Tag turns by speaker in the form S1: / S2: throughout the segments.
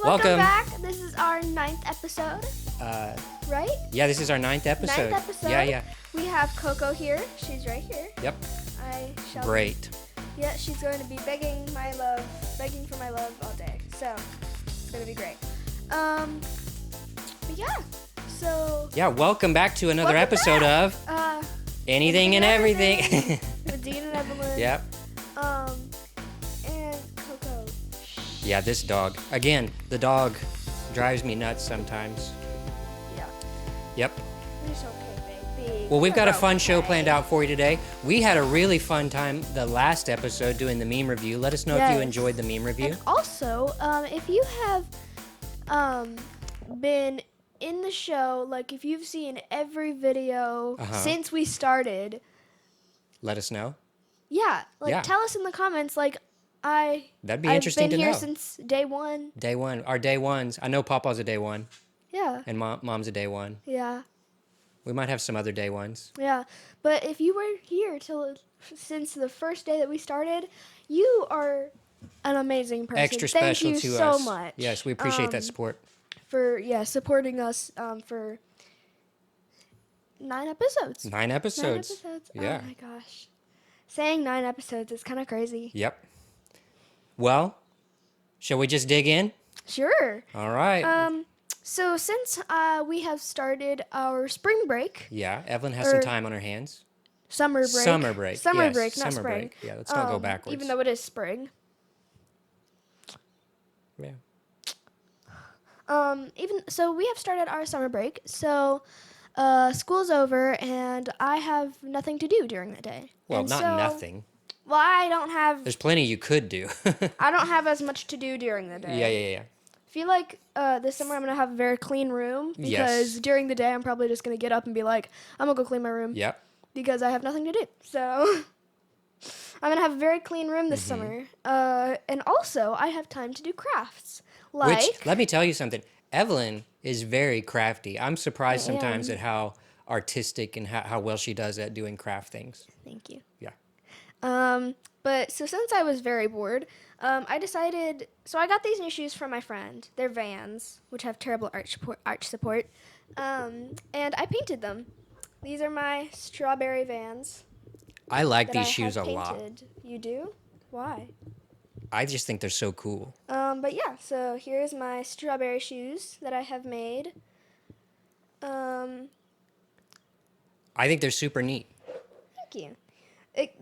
S1: Welcome
S2: back. This is our 9th episode. Right?
S1: Yeah, this is our 9th episode.
S2: 9th episode.
S1: Yeah.
S2: We have Coco here. She's right here.
S1: Yep. Great.
S2: Yeah, she's going to be begging for my love all day. So, it's going to be great. But yeah. So.
S1: Yeah, welcome back to another episode of Anything and Everything.
S2: With Dean and Evelyn.
S1: Yep.
S2: And Coco.
S1: Yeah, this dog. Again, the dog drives me nuts sometimes.
S2: Yeah.
S1: Yep.
S2: It's okay, baby.
S1: Well, we've got a fun show planned out for you today. We had a really fun time the last episode doing the meme review. Let us know if you enjoyed the meme review.
S2: And also, if you have been in the show, like if you've seen every video since we started,
S1: let us know.
S2: Yeah, tell us in the comments.
S1: That'd be interesting to know.
S2: I've been here since day one.
S1: Day one, our day ones. I know Papa's a day one.
S2: Yeah.
S1: And Mom's a day one.
S2: Yeah.
S1: We might have some other day ones.
S2: Yeah, but if you were here since the first day that we started, you are an amazing person.
S1: Extra special
S2: Thank
S1: to
S2: you
S1: us.
S2: so much.
S1: Yes, we appreciate that support.
S2: For supporting us for 9 episodes.
S1: 9 episodes.
S2: 9 episodes.
S1: Yeah.
S2: Oh my gosh. Saying 9 episodes is kind of crazy.
S1: Yep. Well, shall we just dig in?
S2: Sure.
S1: All right.
S2: So since we have started our spring break.
S1: Yeah, Evelyn has some time on her hands.
S2: Summer break.
S1: Summer break.
S2: Summer break, not
S1: summer
S2: spring.
S1: Break. Yeah, let's not go backwards.
S2: Even though it is spring.
S1: Yeah.
S2: So we have started our summer break. So school's over and I have nothing to do during the day.
S1: Well, nothing.
S2: Well, I don't have.
S1: There's plenty you could do.
S2: I don't have as much to do during the day.
S1: Yeah.
S2: I feel like this summer I'm going to have a very clean room because during the day I'm probably just going to get up and be like, I'm going to go clean my room.
S1: Yep.
S2: Because I have nothing to do. So I'm going to have a very clean room this summer. And also I have time to do crafts.
S1: Which, let me tell you something. Evelyn is very crafty. I'm surprised sometimes at how artistic and how well she does at doing craft things.
S2: Thank you.
S1: Yeah.
S2: But so since I was very bored, I decided, so I got these new shoes from my friend. They're Vans, which have terrible arch support. And I painted them. These are my strawberry Vans.
S1: I like these shoes a lot.
S2: You do? Why?
S1: I just think they're so cool.
S2: But yeah, so here's my strawberry shoes that I have made.
S1: I think they're super neat.
S2: Thank you.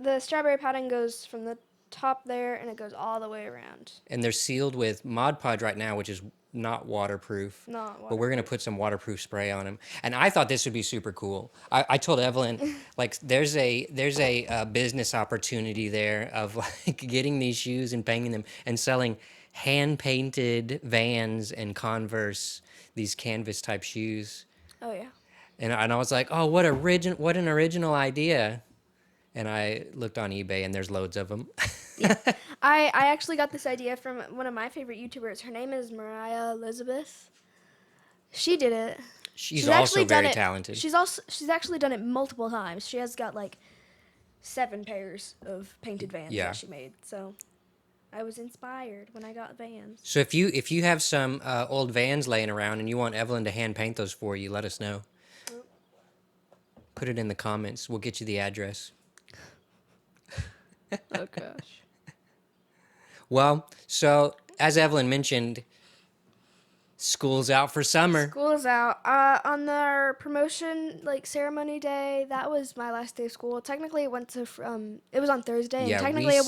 S2: The strawberry pattern goes from the top there, and it goes all the way around.
S1: And they're sealed with Mod Podge right now, which is not waterproof. But we're going to put some waterproof spray on them. And I thought this would be super cool. I told Evelyn, there's a business opportunity there of getting these shoes and painting them and selling hand-painted Vans and Converse, these canvas-type shoes.
S2: Oh, yeah.
S1: And I was like, oh, what an original idea. And I looked on eBay, and there's loads of them.
S2: Yeah. I actually got this idea from one of my favorite YouTubers. Her name is Mariah Elizabeth. She did it.
S1: She's also very talented.
S2: She's actually done it multiple times. She has got 7 pairs of painted Vans that she made. So I was inspired when I got Vans.
S1: So if you have some old Vans laying around and you want Evelyn to hand paint those for you, let us know. Put it in the comments. We'll get you the address.
S2: Oh, gosh.
S1: Well, so as Evelyn mentioned, school's out for summer.
S2: School's out. On our promotion ceremony day, that was my last day of school. Technically, it went to it was on Thursday, and technically it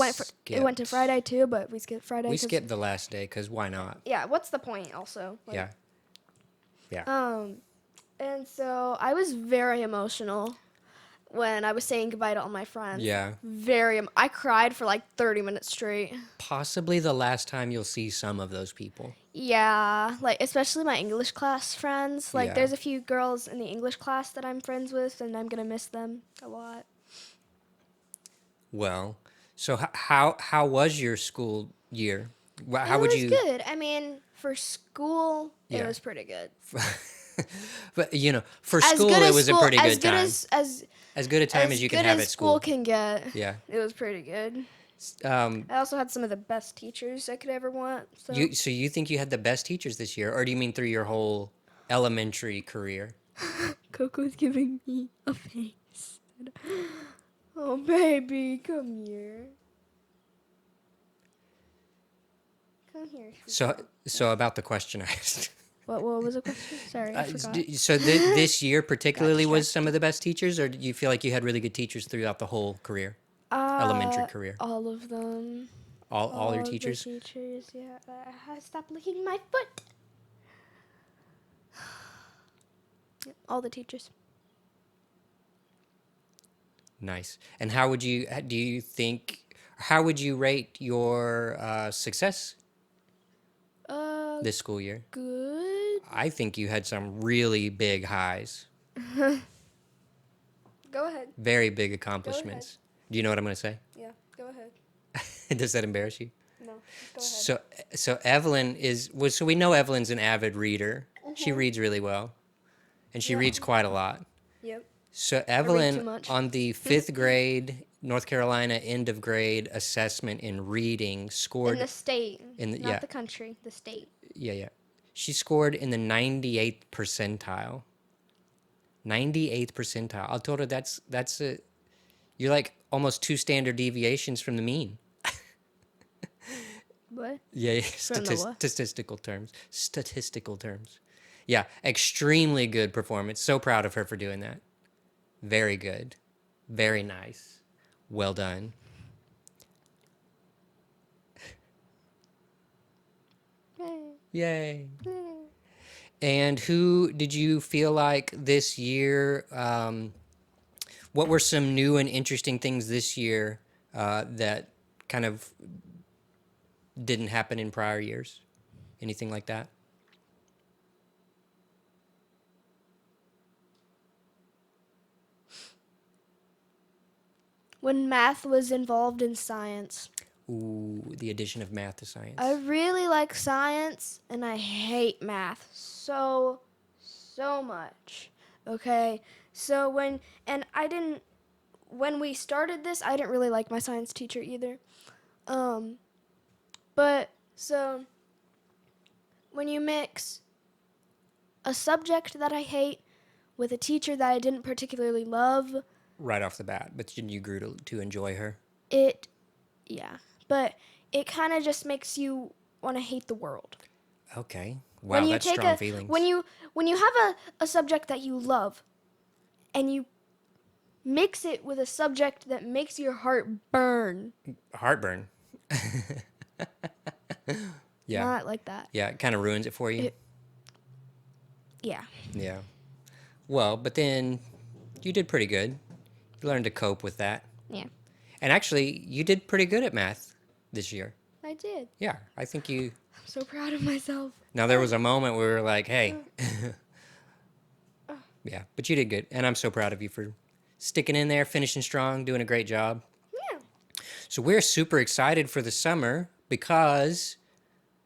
S2: went to Friday too, but we skipped Friday.
S1: We skipped the last day because why not?
S2: Yeah. What's the point? Also.
S1: Yeah.
S2: And so I was very emotional when I was saying goodbye to all my friends.
S1: Yeah.
S2: I cried for 30 minutes straight.
S1: Possibly the last time you'll see some of those people.
S2: Yeah, especially my English class friends. There's a few girls in the English class that I'm friends with, and I'm going to miss them a lot.
S1: Well, so how was your school year? How would you?
S2: It was good. I mean, for school, it was pretty good.
S1: But for school, it was a pretty good time. As good a time as you can have at school.
S2: Can get.
S1: Yeah.
S2: It was pretty good. I also had some of the best teachers I could ever want. So
S1: You think you had the best teachers this year, or do you mean through your whole elementary career?
S2: Coco's giving me a face. Oh, baby, come here. Come here.
S1: So about the question I asked.
S2: What was the question? Sorry, I forgot.
S1: So this year particularly was some
S2: distracted.
S1: of the best teachers, or do you feel like you had really good teachers throughout the whole career, elementary career?
S2: All of them.
S1: All your
S2: All of the
S1: teachers?
S2: teachers, yeah. Stop licking my foot. Yep, all the teachers.
S1: Nice. And how would you how would you rate your success this school year?
S2: Good.
S1: I think you had some really big highs,
S2: Go ahead.
S1: very big accomplishments. Do you know what I'm going to say?
S2: Yeah, go ahead.
S1: Does that embarrass you?
S2: No, go ahead.
S1: So Evelyn so we know Evelyn's an avid reader. She reads really well, and she reads quite a lot.
S2: Yep.
S1: So
S2: too
S1: Evelyn,
S2: much.
S1: on the 5th grade North Carolina end of grade assessment in reading, scored
S2: In the state,
S1: not
S2: not the country, the state.
S1: yeah. She scored in the 98th percentile. 98th percentile. I told her you're like almost 2 standard deviations from the mean.
S2: What?
S1: Yeah,
S2: From the what?
S1: Statistical terms. Yeah, extremely good performance. So proud of her for doing that. Very good. Very nice. Well done. Yay. And who did you feel like this year, what were some new and interesting things this year that kind of didn't happen in prior years? Anything like that?
S2: When math was involved in science.
S1: Ooh, the addition of math to science.
S2: I really like science, and I hate math so much. Okay? So when we started this, I didn't really like my science teacher either. But so when you mix a subject that I hate with a teacher that I didn't particularly love,
S1: right off the bat, but then you grew to enjoy her.
S2: But it kind of just makes you want to hate the world.
S1: Okay. Wow, that's strong feelings.
S2: When you have a subject that you love and you mix it with a subject that makes your heart burn.
S1: Heartburn. Yeah.
S2: Not like that.
S1: Yeah, it kind of ruins it for you.
S2: Yeah.
S1: Yeah. Well, but then you did pretty good. You learned to cope with that.
S2: Yeah.
S1: And actually, you did pretty good at math this year.
S2: I did.
S1: Yeah, I think you...
S2: I'm so proud of myself.
S1: Now, there was a moment where we were like, hey. Yeah, but you did good. And I'm so proud of you for sticking in there, finishing strong, doing a great job.
S2: Yeah.
S1: So we're super excited for the summer because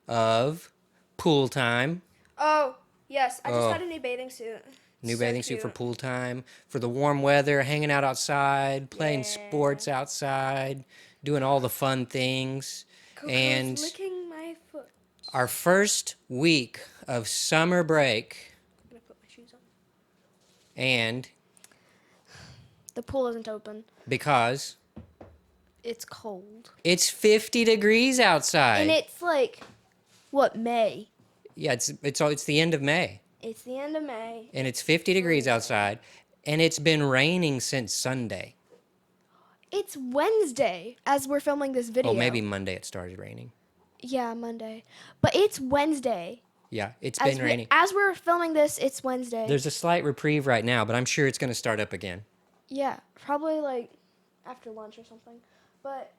S1: of pool time.
S2: Oh, yes. I just got a new bathing suit.
S1: New bathing suit for pool time, for the warm weather, hanging out outside, playing
S2: Yeah.
S1: sports outside, doing all the fun things.
S2: Coco's
S1: And
S2: licking my foot.
S1: our first week of summer break,
S2: I'm going to put my shoes on.
S1: and
S2: The pool isn't open.
S1: because
S2: It's cold.
S1: it's 50 degrees outside.
S2: And it's like, what, May?
S1: Yeah, it's the end of May.
S2: It's the end of May.
S1: And it's 50 degrees outside, and it's been raining since Sunday.
S2: It's Wednesday as we're filming this video.
S1: Oh, maybe Monday it started raining.
S2: Yeah, Monday. But it's Wednesday.
S1: Yeah, it's been raining.
S2: As we're filming this, it's Wednesday.
S1: There's a slight reprieve right now, but I'm sure it's going to start up again.
S2: Yeah, probably like after lunch or something. But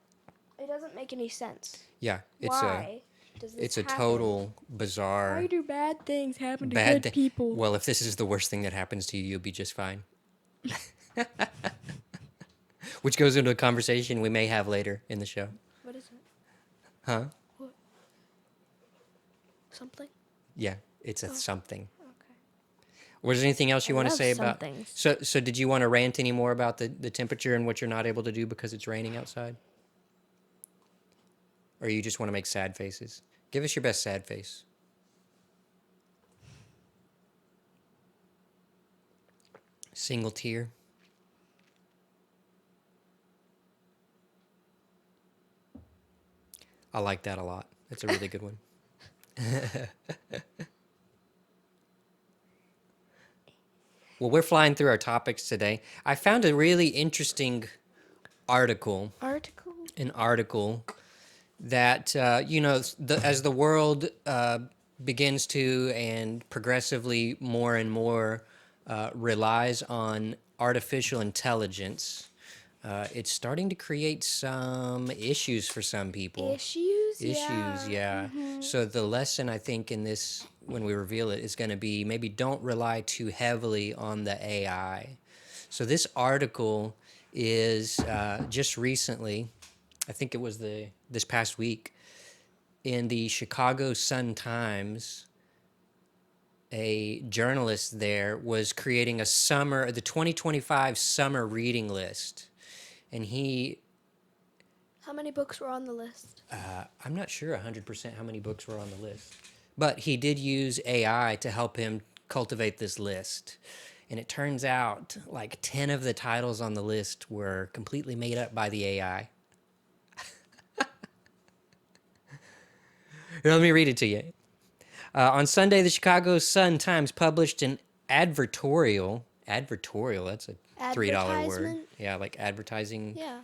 S2: it doesn't make any sense.
S1: Yeah,
S2: Why does this
S1: it's a
S2: happen?
S1: total bizarre...
S2: Why do bad things happen to good people?
S1: Well, if this is the worst thing that happens to you, you'll be just fine. Which goes into a conversation we may have later in the show.
S2: What is it?
S1: Huh?
S2: What? Something?
S1: Yeah, it's a something.
S2: Okay.
S1: Was there anything else you want to
S2: love
S1: say about...
S2: somethings.
S1: So did you want to rant any more about the temperature and what you're not able to do because it's raining outside? Or you just want to make sad faces? Give us your best sad face. Single tear. I like that a lot. That's a really good one. Well, we're flying through our topics today. I found a really interesting article. An article that, as the world begins to and progressively more and more relies on artificial intelligence, it's starting to create some issues for some people.
S2: Issues,
S1: yeah. So the lesson, I think, in this, when we reveal it, is going to be maybe don't rely too heavily on the AI. So this article is just recently, I think it was this past week, in the Chicago Sun-Times. A journalist there was creating the 2025 summer reading list. And
S2: how many books were on the list?
S1: I'm not sure 100% how many books were on the list. But he did use AI to help him cultivate this list. And it turns out like 10 of the titles on the list were completely made up by the AI. Here, let me read it to you. On Sunday, the Chicago Sun-Times published an advertorial. Advertorial, that's a $3 word. Yeah, like advertising. Yeah.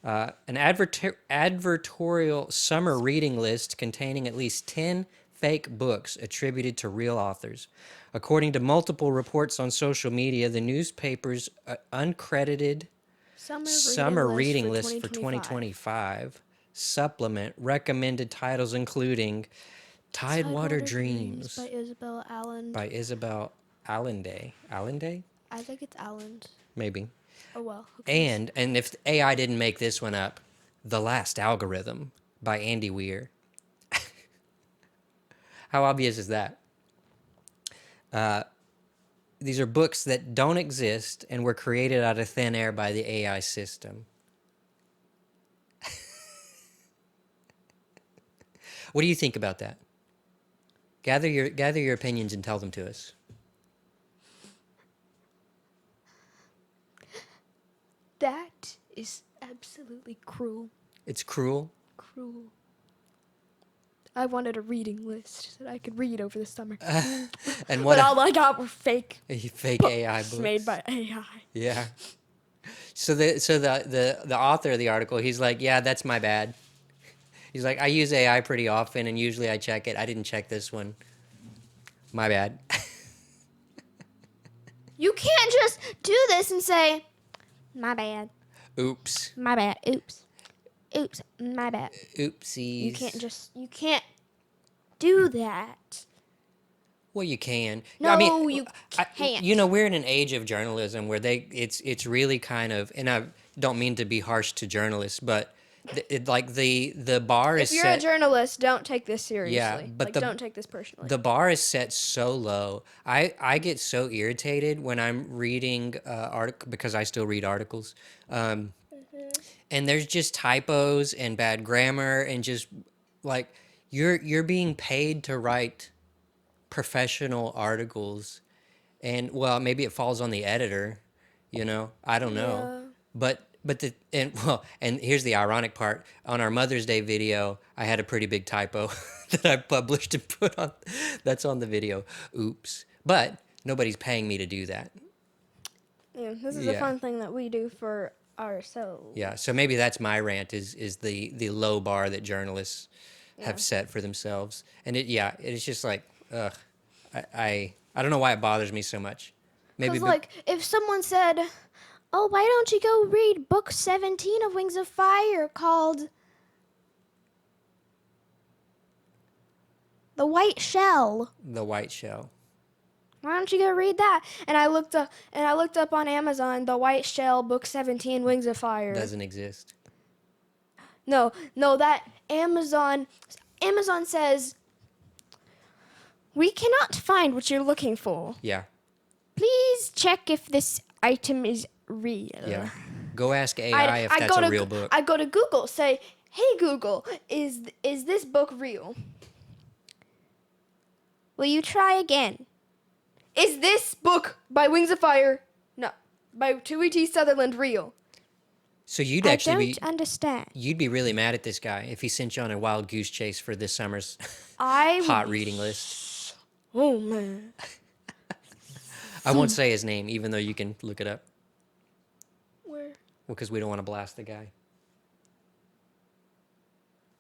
S1: An advertorial summer reading list containing at least 10 fake books attributed to real authors. According to multiple reports on social media, the newspaper's uncredited summer reading list for 2025 supplement recommended titles including Tidewater Dreams
S2: by Isabel Allen.
S1: Allende. Allende?
S2: I think it's Allen.
S1: Maybe.
S2: Oh, well.
S1: And if AI didn't make this one up, The Last Algorithm by Andy Weir. How obvious is that? These are books that don't exist and were created out of thin air by the AI system. What do you think about that? Gather your opinions and tell them to us.
S2: That is absolutely cruel.
S1: It's cruel?
S2: Cruel. I wanted a reading list that I could read over the summer.
S1: And what?
S2: But all I got were fake
S1: AI books
S2: made by AI.
S1: Yeah. So the author of the article, he's like, yeah, that's my bad. He's like, I use AI pretty often, and usually I check it. I didn't check this one. My bad.
S2: You can't just do this and say, my bad.
S1: Oops.
S2: My bad. Oops. Oops. My bad.
S1: Oopsies.
S2: You can't do that.
S1: Well, you can.
S2: No,
S1: I mean,
S2: you can't.
S1: We're in an age of journalism where it's really kind of, and I don't mean to be harsh to journalists, but the bar is set.
S2: If you're a journalist, don't take this seriously.
S1: Yeah, but
S2: don't take this personally.
S1: The bar is set so low. I get so irritated when I'm reading article because I still read articles, and there's just typos and bad grammar and just like you're being paid to write professional articles, and well, maybe it falls on the editor. I don't know, but. And here's the ironic part. On our Mother's Day video, I had a pretty big typo that I published and put on. That's on the video. Oops. But nobody's paying me to do that.
S2: Yeah, this is a fun thing that we do for ourselves.
S1: Yeah, so maybe that's my rant is the low bar that journalists have set for themselves. And it's just like, ugh. I don't know why it bothers me so much. Maybe
S2: if someone said, oh, why don't you go read book 17 of Wings of Fire called The White Shell?
S1: The White Shell.
S2: Why don't you go read that? And I looked up on Amazon, The White Shell, book 17, Wings of Fire.
S1: Doesn't exist.
S2: No, that Amazon says, we cannot find what you're looking for.
S1: Yeah.
S2: Please check if this item is real.
S1: Yeah. Go ask AI if that's a real book.
S2: I go to Google, say, Hey Google, is this book real? Will you try again? Is this book by Wings of Fire, no, by Tui T. Sutherland real?
S1: So you'd
S2: I
S1: actually
S2: don't understand.
S1: you'd be really mad at this guy if he sent you on a wild goose chase for this summer's
S2: I
S1: hot
S2: would
S1: reading list.
S2: Oh man.
S1: I won't say his name, even though you can look it up.
S2: Where?
S1: Well, because we don't want to blast the guy.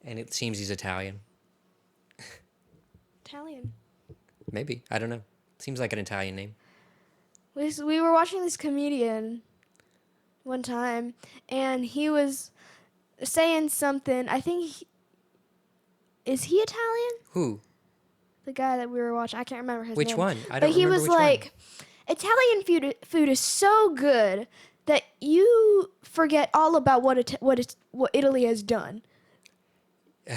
S1: And it seems he's Italian.
S2: Italian.
S1: Maybe. I don't know. Seems like an Italian name.
S2: We were watching this comedian one time, and he was saying something. I think is he Italian?
S1: Who?
S2: The guy that we were watching. I can't remember his
S1: Which
S2: name.
S1: one? I don't
S2: But he
S1: remember
S2: was
S1: which one.
S2: like, Italian food is so good that you forget all about what Italy has done.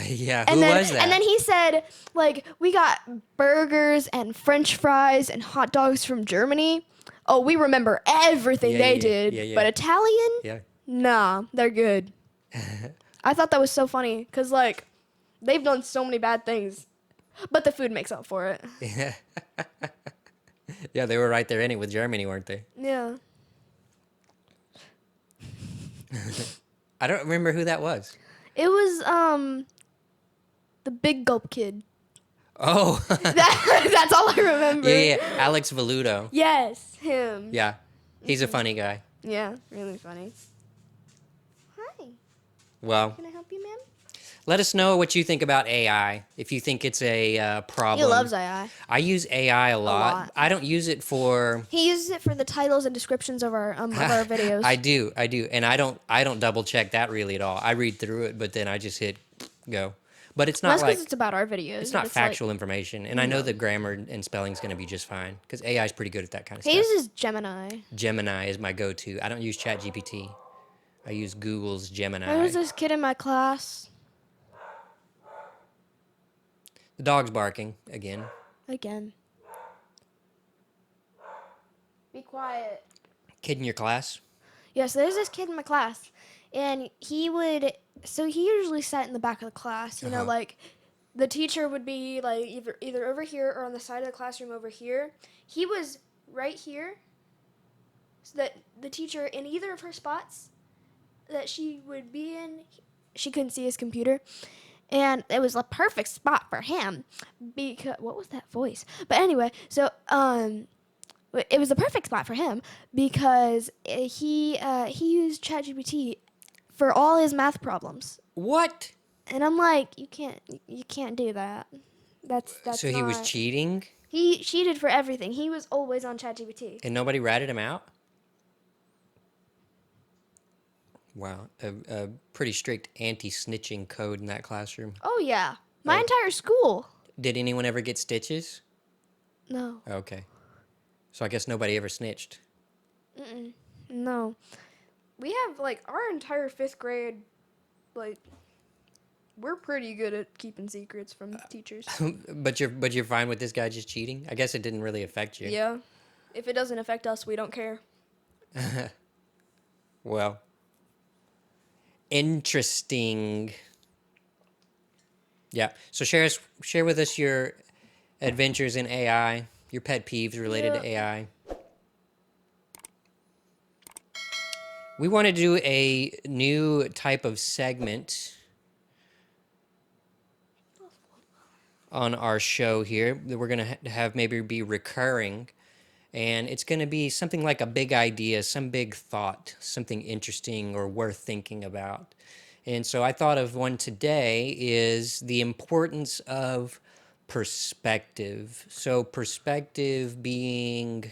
S1: Yeah,
S2: And
S1: who
S2: then,
S1: was that?
S2: And then he said, like, we got burgers and French fries and hot dogs from Germany. Oh, we remember everything they did.
S1: yeah.
S2: But Italian?
S1: Yeah.
S2: Nah, they're good. I thought that was so funny because, like, they've done so many bad things, but the food makes up for it.
S1: Yeah. Yeah, they were right there in it with Germany, weren't they?
S2: Yeah.
S1: I don't remember who that was.
S2: It was, the Big Gulp Kid.
S1: Oh.
S2: That's all I remember.
S1: Yeah. Alex Veluto.
S2: Yes, him.
S1: Yeah. He's a funny guy.
S2: Yeah, really funny. Hi.
S1: Well,
S2: Can I help you, ma'am?
S1: let us know what you think about AI. If you think it's a problem.
S2: He loves AI.
S1: I use AI a lot.
S2: lot.
S1: I don't use it for.
S2: He uses it for the titles and descriptions of our videos.
S1: I do, and I don't double check that really at all. I read through it, but then I just hit go. But it's not
S2: That's
S1: like
S2: because it's about our videos.
S1: it's not
S2: like-
S1: factual information, and I know the grammar and spelling's going to be just fine because AI is pretty good at that kind of
S2: He
S1: stuff.
S2: uses Gemini.
S1: Gemini is my go-to. I don't use ChatGPT. I use Google's Gemini.
S2: There was this kid in my class.
S1: The dog's barking again.
S2: Again. Be quiet.
S1: Kid in your class?
S2: Yes, there's this kid in my class, and he usually sat in the back of the class. You know, like the teacher would be like either over here or on the side of the classroom over here. He was right here, so that the teacher in either of her spots that she would be in, she couldn't see his computer. And it was a perfect spot for him because what was that voice? But anyway, so it was the perfect spot for him because he used ChatGPT for all his math problems.
S1: What?
S2: And I'm like, you can't do that. That's
S1: So he was
S2: not-
S1: cheating,
S2: He cheated for everything. He was always on ChatGPT.
S1: and nobody ratted him out? Wow, a pretty strict anti-snitching code in that classroom.
S2: Oh yeah, my entire school.
S1: Did anyone ever get stitches?
S2: No,
S1: Okay. So I guess nobody ever snitched.
S2: no. We have like our entire 5th grade, like we're pretty good at keeping secrets from teachers.
S1: But you're fine with this guy just cheating? I guess it didn't really affect you.
S2: Yeah, if it doesn't affect us, we don't care.
S1: Well, interesting. Yeah. So share with us your adventures in AI, your pet peeves related to AI. We want to do a new type of segment on our show here that we're going to have maybe be recurring. And it's going to be something like a big idea, some big thought, something interesting or worth thinking about. And so I thought of one today is the importance of perspective. So perspective being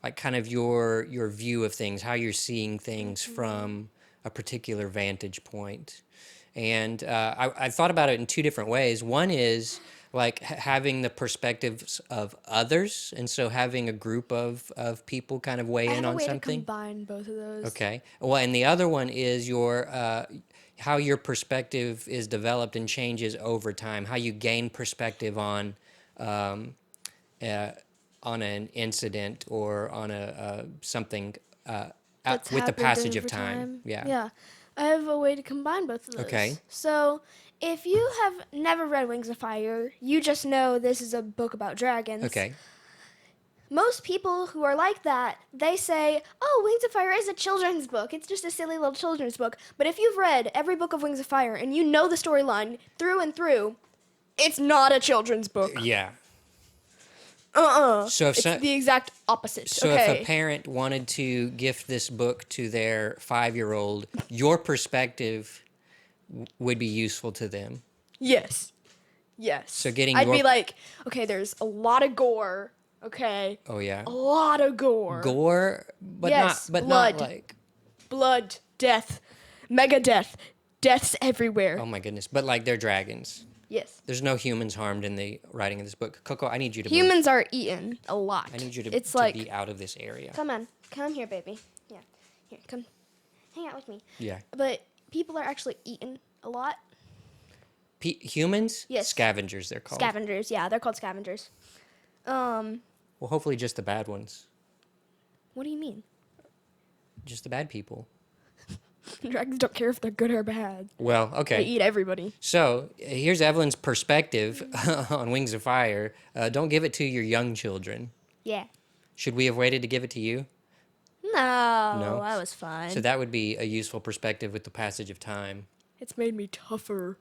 S1: like kind of your view of things, how you're seeing things from a particular vantage point. And I thought about it in 2 different ways. One is like having the perspectives of others, and so having a group of people kind of weigh in on something.
S2: To combine both of those.
S1: Okay. Well, and the other one is your how your perspective is developed and changes over time. How you gain perspective on an incident or on a something
S2: That's
S1: with the
S2: happened
S1: passage of
S2: over
S1: time. Yeah.
S2: Yeah. I have a way to combine both of those.
S1: Okay.
S2: So, if you have never read Wings of Fire, you just know this is a book about dragons.
S1: Okay.
S2: Most people who are like that, they say, oh, Wings of Fire is a children's book. It's just a silly little children's book. But if you've read every book of Wings of Fire and you know the storyline through and through, it's not a children's book.
S1: Yeah.
S2: So it's the exact opposite.
S1: So if a parent wanted to gift this book to their 5-year-old, your perspective would be useful to them.
S2: Yes. So I'd be like, okay, there's a lot of gore. Okay.
S1: Oh yeah.
S2: A lot of gore.
S1: Gore, but
S2: yes,
S1: blood.
S2: Not
S1: like
S2: blood, death, mega death, deaths everywhere.
S1: Oh my goodness! But like they're dragons.
S2: Yes.
S1: There's no humans harmed in the writing of this book. Coco, I need you to
S2: Humans
S1: move.
S2: are eaten a lot.
S1: I need you to be out of this area.
S2: Come here, baby. Yeah. Here, come. Hang out with me.
S1: Yeah.
S2: But people are actually eaten a lot.
S1: Humans?
S2: Yes.
S1: Scavengers, they're called.
S2: Scavengers, yeah, they're called scavengers.
S1: Well, hopefully just the bad ones.
S2: What do you mean?
S1: Just the bad people.
S2: Dragons don't care if they're good or bad.
S1: Well, okay.
S2: They eat everybody.
S1: So, here's Evelyn's perspective on Wings of Fire. Don't give it to your young children.
S2: Yeah.
S1: Should we have waited to give it to you?
S2: No, that was fine.
S1: So that would be a useful perspective with the passage of time.
S2: It's made me tougher.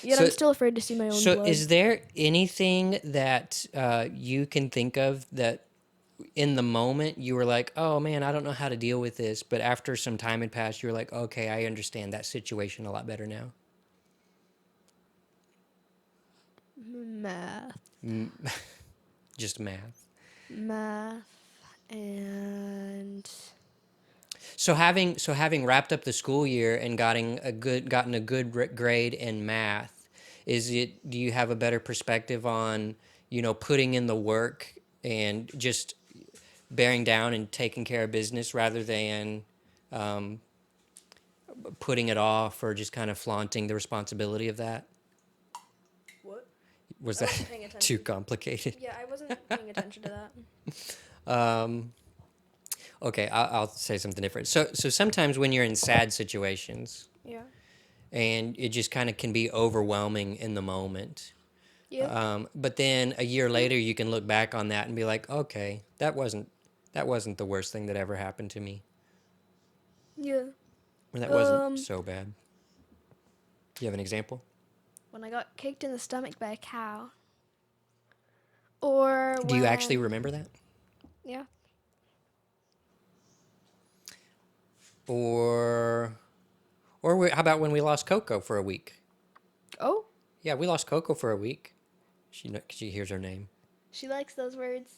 S2: Yet I'm still afraid to see my own blood.
S1: So is there anything that you can think of that in the moment you were like, oh man, I don't know how to deal with this, but after some time had passed, you were like, okay, I understand that situation a lot better now?
S2: Math.
S1: Just math.
S2: Math and...
S1: So having wrapped up the school year and gotten a good grade in math, do you have a better perspective on, putting in the work and just bearing down and taking care of business rather than putting it off or just kind of flaunting the responsibility of that?
S2: What?
S1: Was that too complicated?
S2: Yeah, I wasn't paying attention to that.
S1: Okay, I'll say something different. So sometimes when you're in sad situations,
S2: yeah,
S1: and it just kind of can be overwhelming in the moment.
S2: Yeah.
S1: But then a year later, you can look back on that and be like, okay, that wasn't the worst thing that ever happened to me.
S2: Yeah.
S1: Or that wasn't so bad. Do you have an example?
S2: When I got kicked in the stomach by a cow. Or
S1: do you actually remember that?
S2: Yeah.
S1: Or how about when we lost Coco for a week?
S2: Oh?
S1: Yeah, we lost Coco for a week. She hears her name.
S2: She likes those words.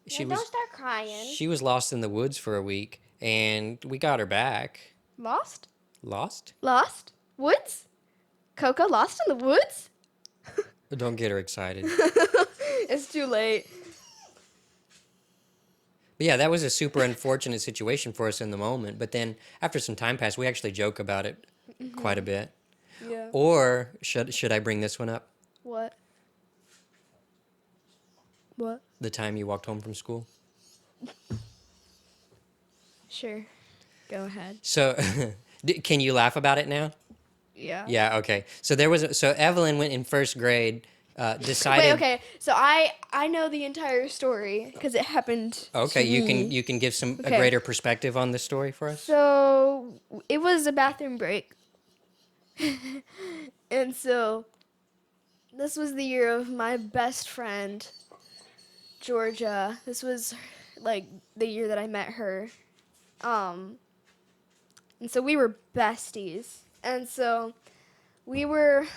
S1: Don't
S2: start crying.
S1: She was lost in the woods for a week, and we got her back.
S2: Lost?
S1: Lost?
S2: Lost? Woods? Coco lost in the woods?
S1: Don't get her excited.
S2: It's too late.
S1: But yeah, that was a super unfortunate situation for us in the moment. But then after some time passed, we actually joke about it quite a bit.
S2: Yeah.
S1: Or should I bring this one up?
S2: What? What?
S1: The time you walked home from school?
S2: Sure. Go ahead.
S1: So can you laugh about it now?
S2: Yeah.
S1: Yeah, okay. So Evelyn went in first grade, decided...
S2: Wait, okay. So I know the entire story because it happened
S1: Okay,
S2: to me.
S1: you can give a greater perspective on this story for us?
S2: So it was a bathroom break. And so this was the year of my best friend, Georgia. This was like the year that I met her. And so we were besties. And so we were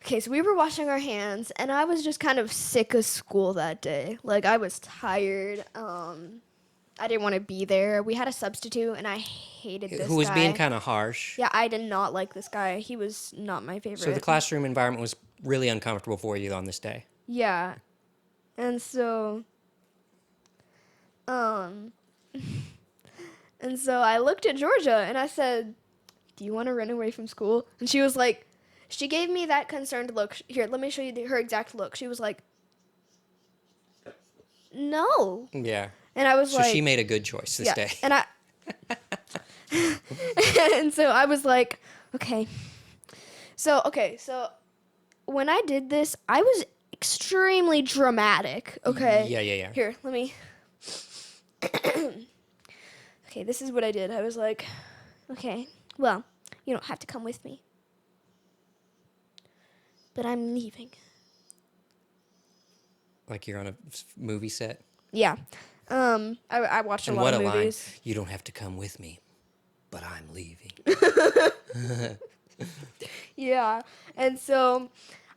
S2: washing our hands, and I was just kind of sick of school that day. Like, I was tired. I didn't want to be there. We had a substitute, and I hated this guy.
S1: Who was being kind of harsh.
S2: Yeah, I did not like this guy. He was not my favorite.
S1: So the classroom environment was really uncomfortable for you on this day.
S2: Yeah. And so, and so I looked at Georgia, and I said, do you want to run away from school? And she was like, she gave me that concerned look. Here, let me show you her exact look. She was like, no.
S1: Yeah.
S2: And I was
S1: so
S2: like...
S1: she made a good choice to stay.
S2: And and so I was like, okay. So when I did this, I was extremely dramatic, okay?
S1: Yeah.
S2: Here, let me... Okay, this is what I did. I was like, okay, well, you don't have to come with me. But I'm leaving.
S1: Like you're on a movie set?
S2: Yeah. I watched a lot of movies.
S1: Line. You don't have to come with me, but I'm leaving.
S2: Yeah. And so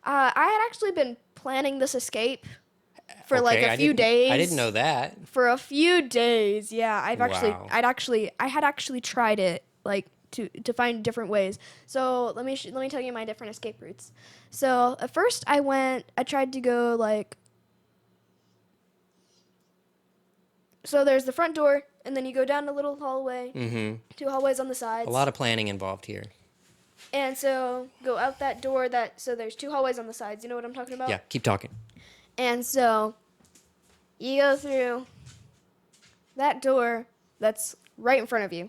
S2: I had actually been planning this escape for like a few days.
S1: I didn't know that.
S2: For a few days, yeah. I had actually tried it, like to find different ways. So let me tell you my different escape routes. So at first I tried to go like. So there's the front door, and then you go down a little hallway. Mm-hmm. 2 hallways on the sides.
S1: A lot of planning involved here.
S2: And so go out that door. So there's 2 hallways on the sides. You know what I'm talking about?
S1: Yeah, keep talking.
S2: And so you go through that door that's right in front of you.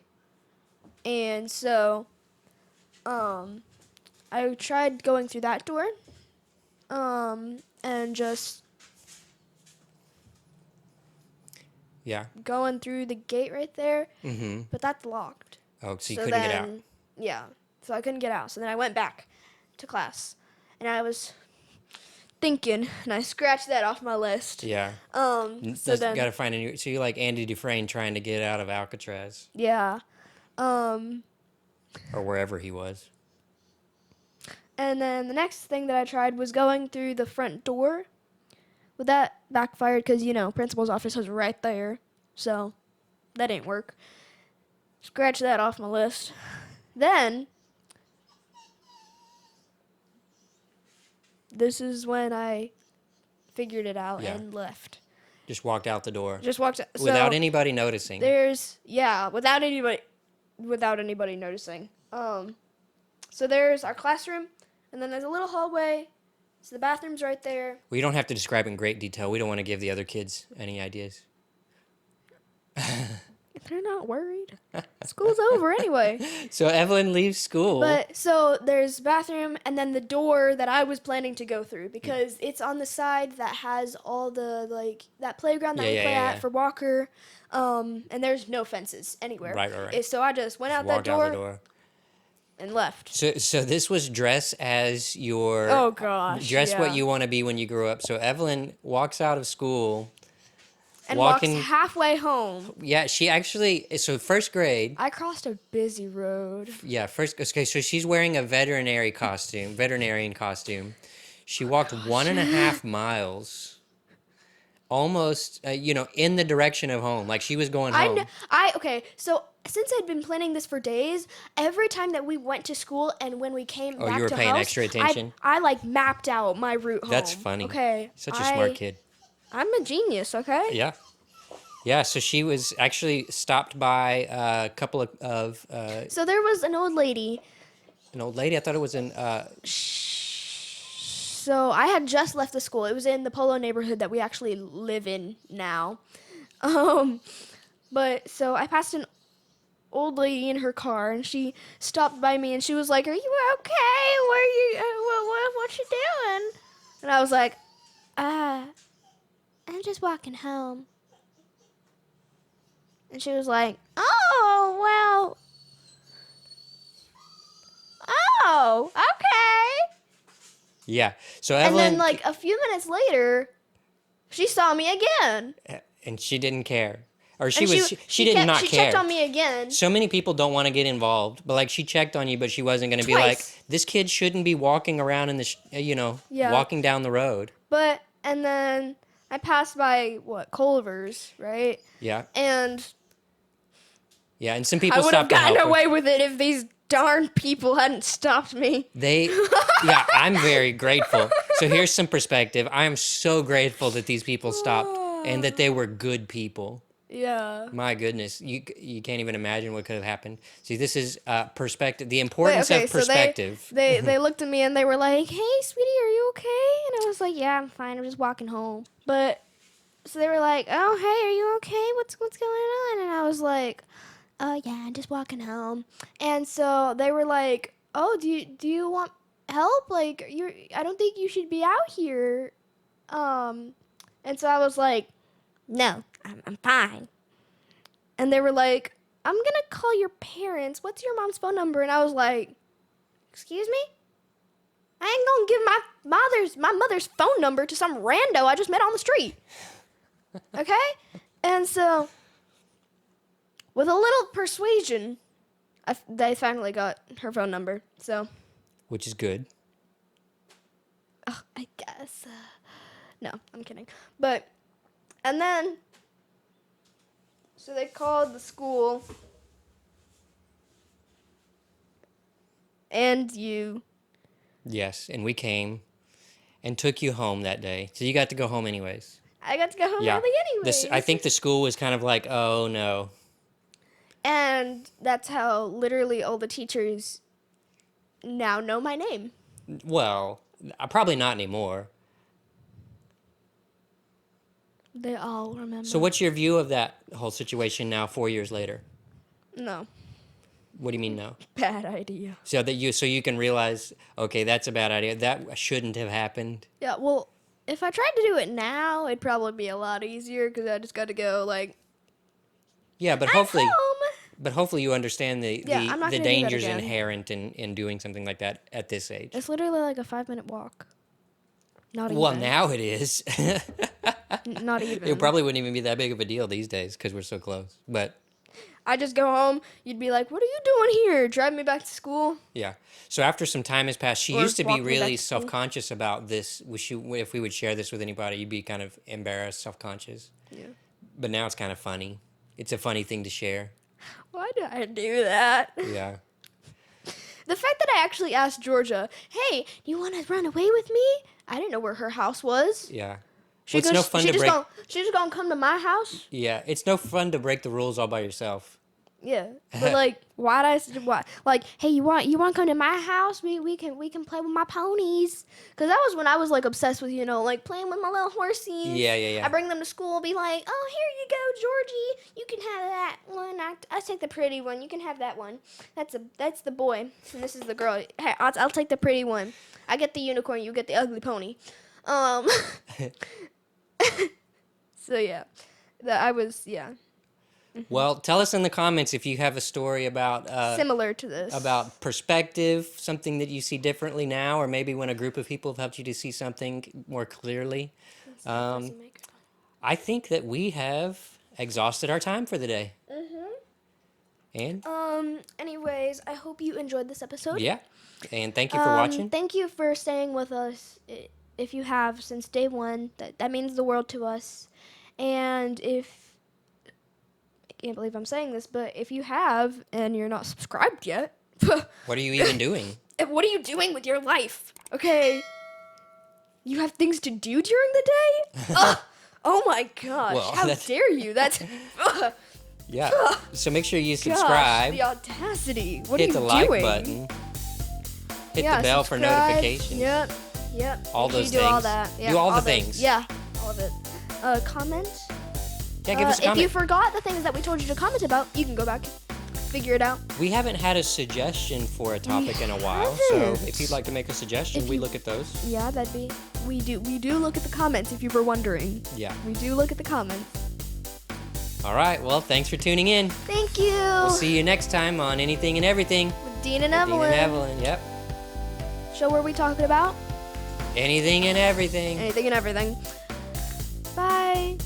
S2: And so I tried going through that door and just going through the gate right there. Mm-hmm. But that's locked.
S1: Oh, so you couldn't get out.
S2: Yeah, so I couldn't get out. So then I went back to class, and I was thinking, and I scratched that off my list.
S1: Yeah.
S2: So then
S1: gotta find a new. So you're like Andy Dufresne trying to get out of Alcatraz.
S2: Yeah.
S1: Or wherever he was.
S2: And then the next thing that I tried was going through the front door. But that backfired because, principal's office was right there. So that didn't work. Scratch that off my list. Then, this is when I figured it out and left.
S1: Just walked out the door.
S2: Without
S1: anybody noticing.
S2: Without anybody noticing. So there's our classroom, and then there's a little hallway. So the bathroom's right there.
S1: We don't have to describe in great detail. We don't want to give the other kids any ideas.
S2: They're not worried. School's over anyway.
S1: So Evelyn leaves school.
S2: But so there's bathroom and then the door that I was planning to go through because it's on the side that has all the that playground that we play at for Walker. And there's no fences anywhere.
S1: Right.
S2: So I just went out that door. And left.
S1: So this was dress as your...
S2: Oh, gosh.
S1: Dress what you want to be when you grow up. So Evelyn walks out of school...
S2: And walks halfway home.
S1: Yeah, she actually... So first grade...
S2: I crossed a busy road.
S1: Yeah, okay, so she's wearing a veterinarian costume. She walked 1.5 miles... Almost, in the direction of home. Like, she was going home.
S2: Okay, so... Since I'd been planning this for days, every time that we went to school and when we came back to house...
S1: Oh, you were paying extra attention?
S2: I mapped out my route home.
S1: That's funny.
S2: Okay.
S1: Such a smart kid.
S2: I'm a genius, okay?
S1: Yeah. Yeah, so she was actually stopped by a couple of...
S2: So there was an old lady.
S1: An old lady? I thought it was an...
S2: So I had just left the school. It was in the Polo neighborhood that we actually live in now. But so I passed an old lady in her car, and she stopped by me, and she was like, "Are you okay? What you doing?" And I was like, I'm just walking home." And she was like, "Oh, well, okay."
S1: Yeah. So Evelyn...
S2: And then, a few minutes later, she saw me again.
S1: And she didn't care. Or she
S2: did not care. She checked on me again.
S1: So many people don't want to get involved, but she checked on you, but she wasn't going to be like, this kid shouldn't be walking around in the, walking down the road.
S2: And then I passed by Culver's, right?
S1: Yeah.
S2: And
S1: some people stopped.
S2: I would have gotten away with it if these darn people hadn't stopped me.
S1: I'm very grateful. So here's some perspective. I am so grateful that these people stopped and that they were good people.
S2: Yeah.
S1: My goodness, you can't even imagine what could have happened. See, this is perspective. The importance of perspective.
S2: So they looked at me and they were like, "Hey, sweetie, are you okay?" And I was like, "Yeah, I'm fine. I'm just walking home." But so they were like, "Oh, hey, are you okay? What's going on?" And I was like, "Oh, yeah, I'm just walking home." And so they were like, "Oh, do you want help? Like, I don't think you should be out here." And so I was like, "No, I'm fine." And they were like, "I'm gonna call your parents. What's your mom's phone number?" And I was like, "Excuse me? I ain't gonna give my mother's phone number to some rando I just met on the street." Okay? And so, with a little persuasion, they finally got her phone number. So,
S1: which is good.
S2: I guess. No, I'm kidding. But, and then, so they called the school, and you.
S1: Yes, and we came and took you home that day. So you got to go home anyways.
S2: I got to go home early anyways.
S1: I think the school was kind of like, oh no.
S2: And that's how literally all the teachers now know my name.
S1: Well, probably not anymore.
S2: They all remember.
S1: So what's your view of that whole situation now 4 years later?
S2: No.
S1: What do you mean no?
S2: Bad idea.
S1: So you can realize, okay, that's a bad idea. That shouldn't have happened.
S2: Yeah, well, if I tried to do it now, it'd probably be a lot easier because I just got to go like.
S1: Yeah, but
S2: I'm
S1: hopefully,
S2: home.
S1: You understand the
S2: I'm not gonna do that
S1: dangers
S2: again.
S1: inherent in doing something like that at this age.
S2: It's literally like a 5-minute walk. Not even.
S1: Well, now it is.
S2: Not even.
S1: It probably wouldn't even be that big of a deal these days because we're so close. But
S2: I just go home. You'd be like, "What are you doing here? Drive me back to school."
S1: yeah. So after some time has passed, she
S2: Or
S1: used to
S2: walk
S1: be
S2: me back
S1: really
S2: to school.
S1: self-conscious about this. If we would share this with anybody, you'd be kind of embarrassed, self-conscious.
S2: Yeah.
S1: But now it's kind of funny. It's a funny thing to share.
S2: Why did I do that?
S1: Yeah.
S2: The fact that I actually asked Georgia, "Hey, do you want to run away with me?" I didn't know where her house was.
S1: Yeah.
S2: She's
S1: Well, it's no fun to break.
S2: She's just gonna come to my house.
S1: Yeah, it's no fun to break the rules all by yourself.
S2: Yeah, but like, why? Like, hey, you want to come to my house? We can play with my ponies. Cause that was when I was like obsessed with like playing with my little horsies.
S1: Yeah.
S2: I bring them to school, be like, "Oh, here you go, Georgie. You can have that one. I take the pretty one. You can have that one. That's the boy, and this is the girl. Hey, I'll take the pretty one. I get the unicorn. You get the ugly pony." So yeah,
S1: Well, tell us in the comments if you have a story about
S2: similar to this.
S1: About perspective, something that you see differently now, or maybe when a group of people have helped you to see something more clearly. I think that we have exhausted our time for the day. And
S2: anyways, I hope you enjoyed this episode.
S1: Yeah. And thank you for watching.
S2: Thank you for staying with us. If you have since day one, that means the world to us. And if I can't believe I'm saying this, but if you have and you're not subscribed yet,
S1: what are you even doing?
S2: What are you doing with your life? Okay, you have things to do during the day. Oh my gosh!
S1: Well,
S2: how dare you? That's.
S1: Yeah. So make sure you subscribe.
S2: Gosh, the audacity! What
S1: hit
S2: are you
S1: the like
S2: doing?
S1: button. Hit the bell for
S2: subscribe.
S1: notifications.
S2: Yep.
S1: All
S2: Make sure
S1: those
S2: you do
S1: things.
S2: all that. Yeah,
S1: Do all the
S2: of it.
S1: things.
S2: Yeah, all of it. Comment.
S1: Yeah, give us a
S2: If
S1: comment.
S2: you forgot the things that we told you to comment about, you can go back, figure it out.
S1: We haven't had a suggestion for a topic in a while, so
S2: haven't.
S1: if you'd like to make a suggestion, we look at those.
S2: Yeah, that'd be. We do look at the comments if you were wondering.
S1: Yeah.
S2: We do look at the comments.
S1: All right. Well, thanks for tuning in.
S2: Thank you.
S1: We'll see you next time on Anything and Everything.
S2: With Dean and
S1: Dean
S2: Evelyn.
S1: and Evelyn. Yep.
S2: Show where we talking about
S1: Anything and everything.
S2: anything and everything. Bye.